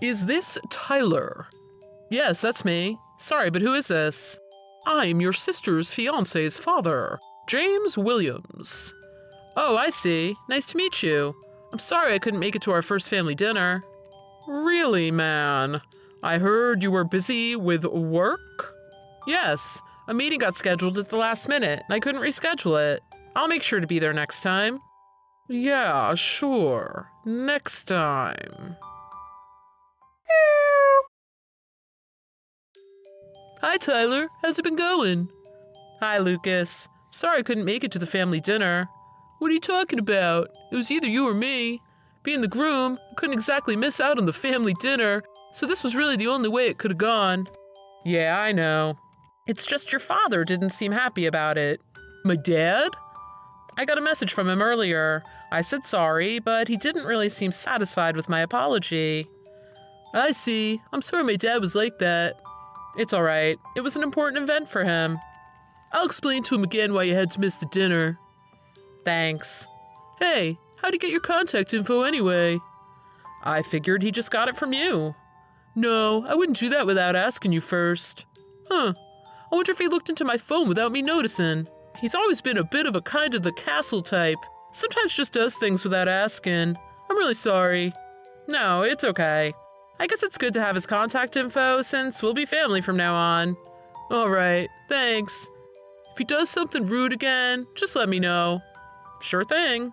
Is this Tyler? Yes, that's me. Sorry, but who is this? I'm your sister's fiancé's father, James Williams. Oh, I see. Nice to meet you. I'm sorry I couldn't make it to our first family dinner. Really, man? I heard you were busy with work? Yes, a meeting got scheduled at the last minute, and I couldn't reschedule it. I'll make sure to be there next time. Yeah, sure. Next time. Hi, Tyler. How's it been going? Hi, Lucas. Sorry I couldn't make it to the family dinner. What are you talking about? It was either you or me. Being the groom, I couldn't exactly miss out on the family dinner, so this was really the only way it could have gone. Yeah, I know. It's just your father didn't seem happy about it. My dad? I got a message from him earlier. I said sorry, but he didn't really seem satisfied with my apology. I see. I'm sorry my dad was like that. It's all right. It was an important event for him. I'll explain to him again why you had to miss the dinner. Thanks. Hey, how'd you get your contact info anyway? I figured he just got it from you. No, I wouldn't do that without asking you first. Huh. I wonder if he looked into my phone without me noticing. He's always been a bit of a kind of the castle type. Sometimes just does things without asking. I'm really sorry. No, it's okay. I guess it's good to have his contact info since we'll be family from now on. All right, thanks. If he does something rude again, just let me know. Sure thing.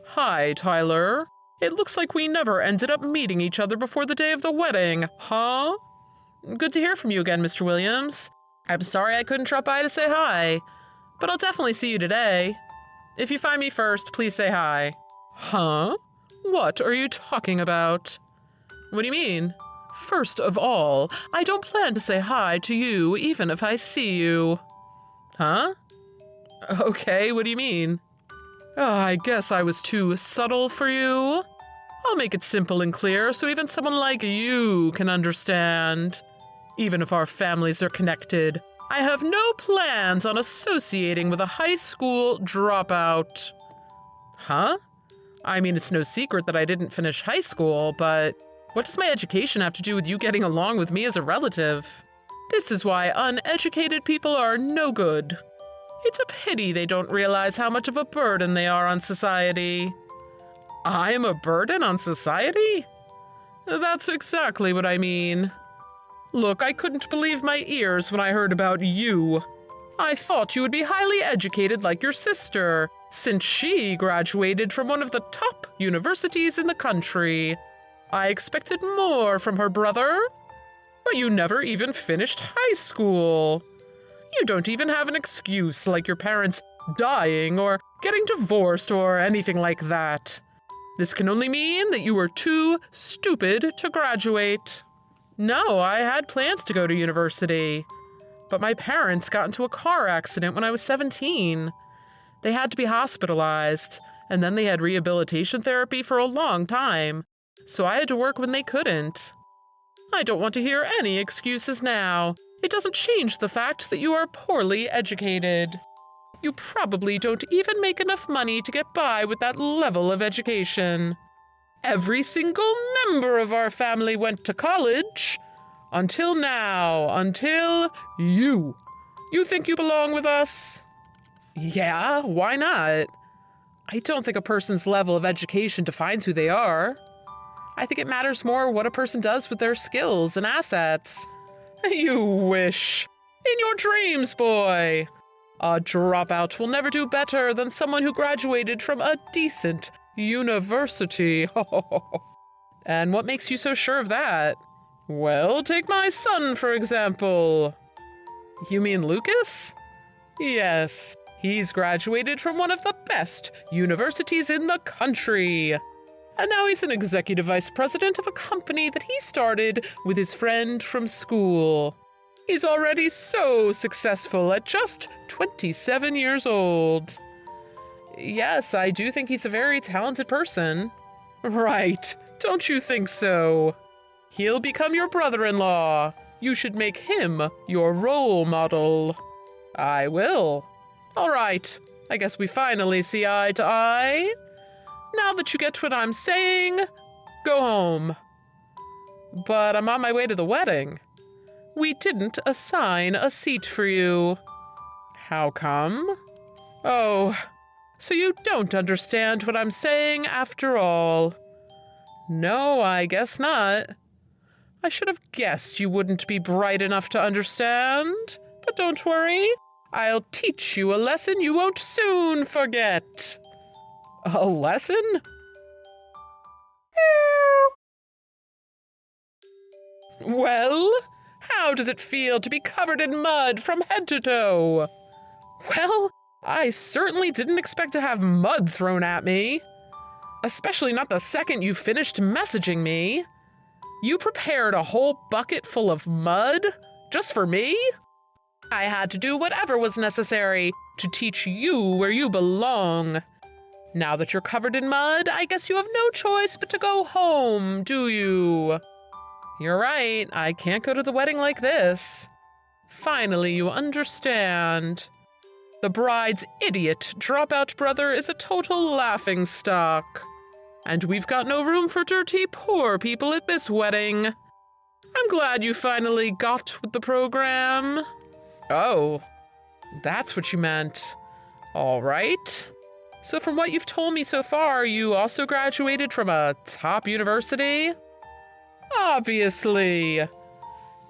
Hi, Tyler. It looks like we never ended up meeting each other before the day of the wedding, huh? Good to hear from you again, Mr. Williams. I'm sorry I couldn't drop by to say hi, but I'll definitely see you today. If you find me first, please say hi. Huh? What are you talking about? What do you mean? First of all, I don't plan to say hi to you even if I see you. Huh? Okay, what do you mean? Oh, I guess I was too subtle for you. I'll make it simple and clear so even someone like you can understand. Even if our families are connected, I have no plans on associating with a high school dropout. Huh? I mean, it's no secret that I didn't finish high school, but what does my education have to do with you getting along with me as a relative? This is why uneducated people are no good. It's a pity they don't realize how much of a burden they are on society. I'm a burden on society? That's exactly what I mean. Look, I couldn't believe my ears when I heard about you. I thought you would be highly educated like your sister, since she graduated from one of the top universities in the country. I expected more from her brother, but you never even finished high school. You don't even have an excuse like your parents dying or getting divorced or anything like that. This can only mean that you were too stupid to graduate. No, I had plans to go to university, but my parents got into a car accident when I was 17. They had to be hospitalized, and then they had rehabilitation therapy for a long time, so I had to work when they couldn't. I don't want to hear any excuses now. It doesn't change the fact that you are poorly educated. You probably don't even make enough money to get by with that level of education. Every single member of our family went to college. Until now, until you. You think you belong with us? Yeah, why not? I don't think a person's level of education defines who they are. I think it matters more what a person does with their skills and assets. You wish. In your dreams, boy. A dropout will never do better than someone who graduated from a decent university. And what makes you so sure of that? Well, take my son, for example. You mean Lucas? Yes, he's graduated from one of the best universities in the country. And now he's an executive vice president of a company that he started with his friend from school. He's already so successful at just 27 years old. Yes, I do think he's a very talented person. Right, don't you think so? He'll become your brother-in-law. You should make him your role model. I will. All right, I guess we finally see eye to eye. Now that you get what I'm saying, go home. But I'm on my way to the wedding. We didn't assign a seat for you. How come? Oh, so you don't understand what I'm saying after all. No, I guess not. I should have guessed you wouldn't be bright enough to understand. But don't worry, I'll teach you a lesson you won't soon forget. A lesson? Well, how does it feel to be covered in mud from head to toe? Well, I certainly didn't expect to have mud thrown at me. Especially not the second you finished messaging me. You prepared a whole bucket full of mud just for me? I had to do whatever was necessary to teach you where you belong. Now that you're covered in mud, I guess you have no choice but to go home, do you? You're right, I can't go to the wedding like this. Finally, you understand. The bride's idiot dropout brother is a total laughingstock. And we've got no room for dirty, poor people at this wedding. I'm glad you finally got with the program. Oh, that's what you meant. All right. So from what you've told me so far, you also graduated from a top university? Obviously.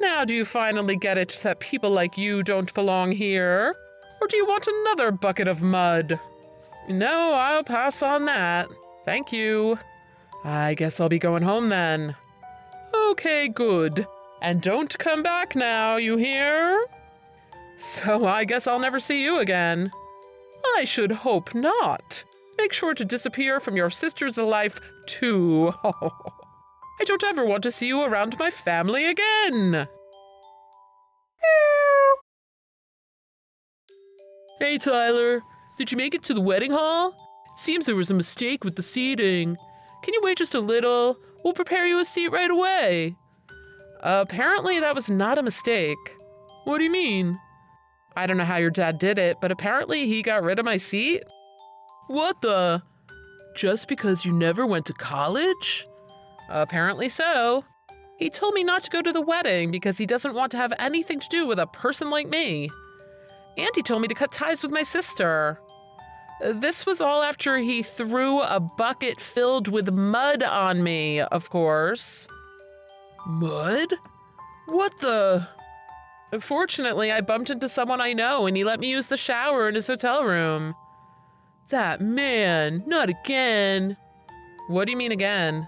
Now do you finally get it that people like you don't belong here? Or do you want another bucket of mud? No, I'll pass on that. Thank you. I guess I'll be going home then. Okay, good. And don't come back now, you hear? So I guess I'll never see you again. I should hope not. Make sure to disappear from your sister's life, too. I don't ever want to see you around my family again. Hey, Tyler. Did you make it to the wedding hall? It seems there was a mistake with the seating. Can you wait just a little? We'll prepare you a seat right away. Apparently that was not a mistake. What do you mean? I don't know how your dad did it, but apparently he got rid of my seat. What the? Just because you never went to college? Apparently so. He told me not to go to the wedding because he doesn't want to have anything to do with a person like me. And he told me to cut ties with my sister. This was all after he threw a bucket filled with mud on me, of course. Mud? What the? Fortunately, I bumped into someone I know and he let me use the shower in his hotel room. That man, not again. What do you mean again?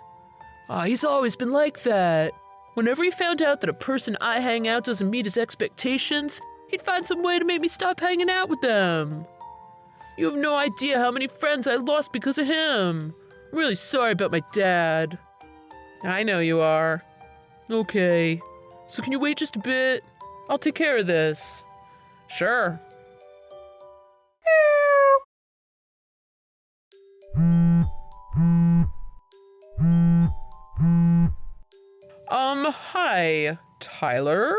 He's always been like that. Whenever he found out that a person I hang out doesn't meet his expectations, he'd find some way to make me stop hanging out with them. You have no idea how many friends I lost because of him. I'm really sorry about my dad. I know you are. Okay, so can you wait just a bit? I'll take care of this. Sure. Hi, Tyler?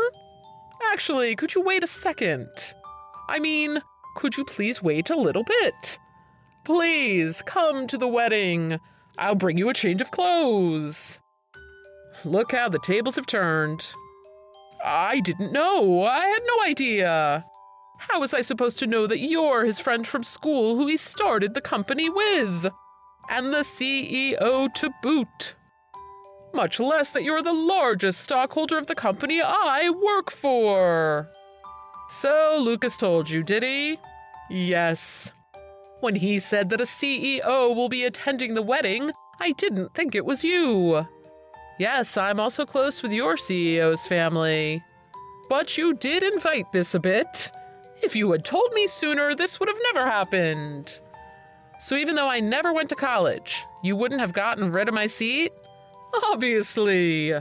Actually, could you wait a second? I mean, could you please wait a little bit? Please, come to the wedding. I'll bring you a change of clothes. Look how the tables have turned. I didn't know. I had no idea. How was I supposed to know that you're his friend from school who he started the company with? And the CEO to boot. Much less that you're the largest stockholder of the company I work for. So Lucas told you, did he? Yes. When he said that a CEO will be attending the wedding, I didn't think it was you. Yes, I'm also close with your CEO's family. But you did invite this a bit. If you had told me sooner, this would have never happened. So even though I never went to college, you wouldn't have gotten rid of my seat? Obviously.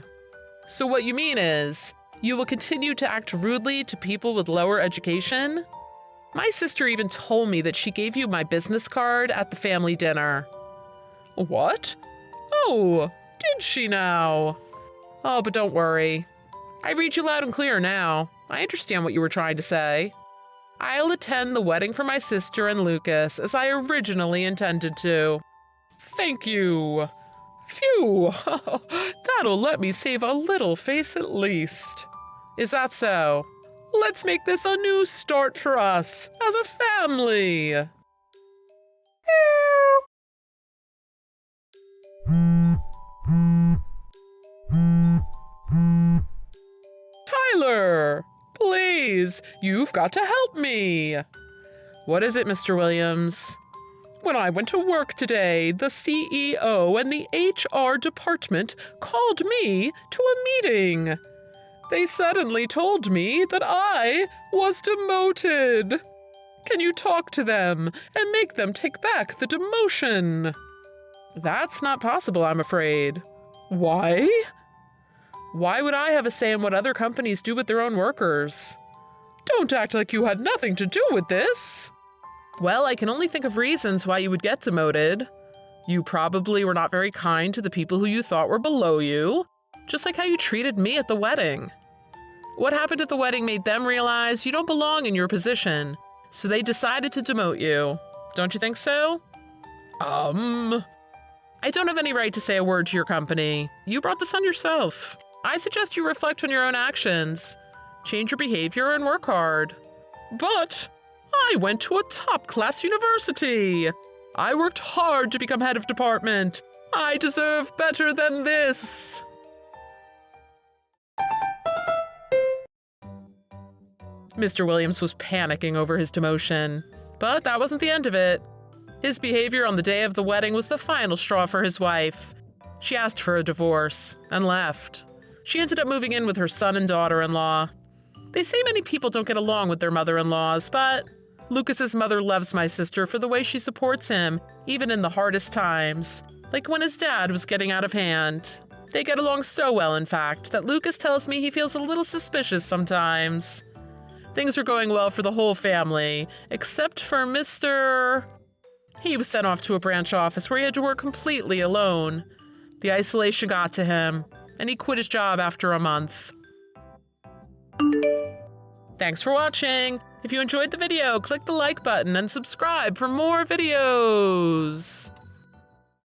So what you mean is, you will continue to act rudely to people with lower education? My sister even told me that she gave you my business card at the family dinner. What? Oh, did she now? Oh, but don't worry. I read you loud and clear now. I understand what you were trying to say. I'll attend the wedding for my sister and Lucas as I originally intended to. Thank you. Phew, that'll let me save a little face at least. Is that so? Let's make this a new start for us as a family. Tyler, please, you've got to help me. What is it, Mr. Williams? When I went to work today, the CEO and the HR department called me to a meeting. They suddenly told me that I was demoted. Can you talk to them and make them take back the demotion? That's not possible, I'm afraid. Why? Why would I have a say in what other companies do with their own workers? Don't act like you had nothing to do with this. Well, I can only think of reasons why you would get demoted. You probably were not very kind to the people who you thought were below you, just like how you treated me at the wedding. What happened at the wedding made them realize you don't belong in your position, so they decided to demote you. Don't you think so? I don't have any right to say a word to your company. You brought this on yourself. I suggest you reflect on your own actions. Change your behavior and work hard. But I went to a top-class university. I worked hard to become head of department. I deserve better than this. Mr. Williams was panicking over his demotion, but that wasn't the end of it. His behavior on the day of the wedding was the final straw for his wife. She asked for a divorce and left. She ended up moving in with her son and daughter-in-law. They say many people don't get along with their mother-in-laws, but Lucas's mother loves my sister for the way she supports him, even in the hardest times, like when his dad was getting out of hand. They get along so well, in fact, that Lucas tells me he feels a little suspicious sometimes. Things are going well for the whole family, except for Mr. He was sent off to a branch office where he had to work completely alone. The isolation got to him, and he quit his job after a month. Thanks for watching. If you enjoyed the video, click the like button and subscribe for more videos.